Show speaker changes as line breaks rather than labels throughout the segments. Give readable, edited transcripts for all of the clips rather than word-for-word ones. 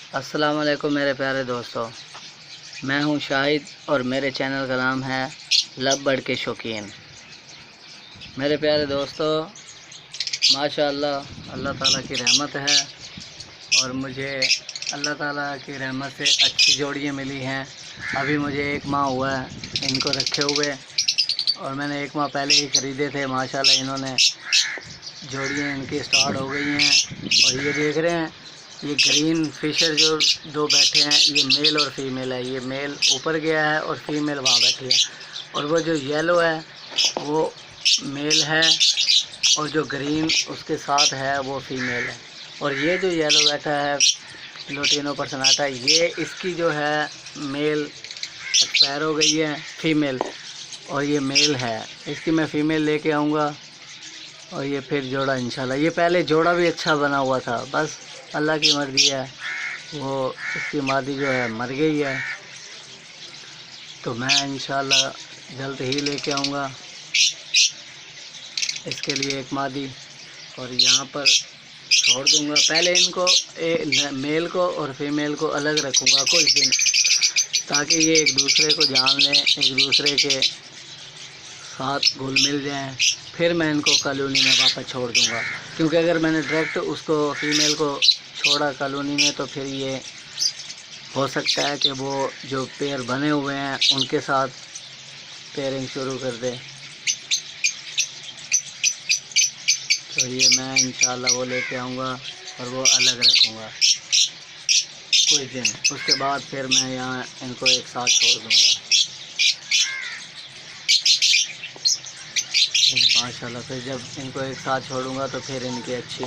अस्सलाम वालेकुम मेरे प्यारे दोस्तों, मैं हूं शाहिद और मेरे चैनल का नाम है लव बर्ड के शौकीन। मेरे प्यारे दोस्तों, माशाअल्लाह अल्लाह ताला की रहमत है और मुझे अल्लाह ताला की रहमत से अच्छी जोड़ियाँ मिली हैं। अभी मुझे 1 माह हुआ है इनको रखे हुए और मैंने 1 माह पहले ही ख़रीदे थे। माशाअल्लाह इन्होंने जोड़ियाँ इनकी स्टार्ट हो गई हैं और ये देख रहे हैं, ये ग्रीन फिशर जो 2 बैठे हैं, ये मेल और फीमेल है। ये मेल ऊपर गया है और फीमेल वहाँ बैठी है, और वो जो येलो है वो मेल है और जो ग्रीन उसके साथ है वो फीमेल है। और ये जो येलो बैठा है लुटिनो पर्सनाटा, ये इसकी जो है मेल एक्सपायर हो गई है फीमेल, और ये मेल है। इसकी मैं फ़ीमेल लेके आऊँगा और ये फिर जोड़ा इंशाल्लाह। ये पहले जोड़ा भी अच्छा बना हुआ था, बस अल्लाह की मर्ज़ी है, वो इसकी मादी जो है मर गई है। तो मैं इंशाल्लाह जल्द ही लेके आऊँगा इसके लिए एक मादी, और यहाँ पर छोड़ दूँगा। पहले इनको मेल को और फीमेल को अलग रखूँगा कुछ दिन, ताकि ये एक दूसरे को जान लें, एक दूसरे के साथ घुल मिल जाएं। फिर मैं इनको कॉलोनी में वापस छोड़ दूँगा, क्योंकि अगर मैंने डायरेक्ट उसको फीमेल को छोड़ा कॉलोनी में तो फिर ये हो सकता है कि वो जो पेयर बने हुए हैं उनके साथ पेयरिंग शुरू कर दे। तो ये मैं इंशाल्लाह वो लेके आऊँगा और वो अलग रखूँगा कुछ दिन। उसके बाद फिर मैं यहाँ इनको एक साथ छोड़ दूँगा माशाल्लाह। फिर जब इनको एक साथ छोड़ूंगा तो फिर इनकी अच्छी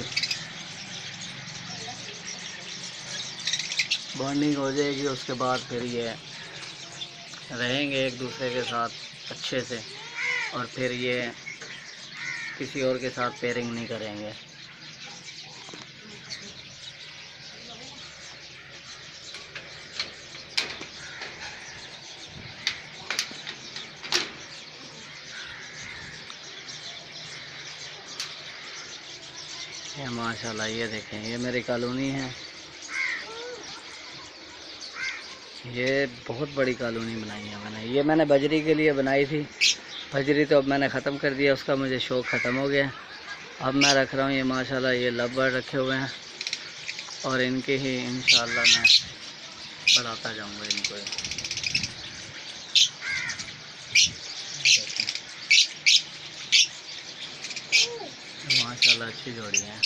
बॉन्डिंग हो जाएगी। उसके बाद फिर ये रहेंगे एक दूसरे के साथ अच्छे से, और फिर ये किसी और के साथ पेयरिंग नहीं करेंगे। ये माशाल्लाह, ये देखें, ये मेरी कॉलोनी है। ये बहुत बड़ी कॉलोनी बनाई है मैंने। ये मैंने बजरी के लिए बनाई थी, बजरी तो अब मैंने ख़त्म कर दिया, उसका मुझे शौक़ ख़त्म हो गया। अब मैं रख रहा हूँ ये माशाल्लाह ये लव बर्ड रखे हुए हैं, और इनके ही इंशाल्लाह मैं बढ़ाता जाऊँगा इनको। माशाल्लाह अच्छी जोड़ी है।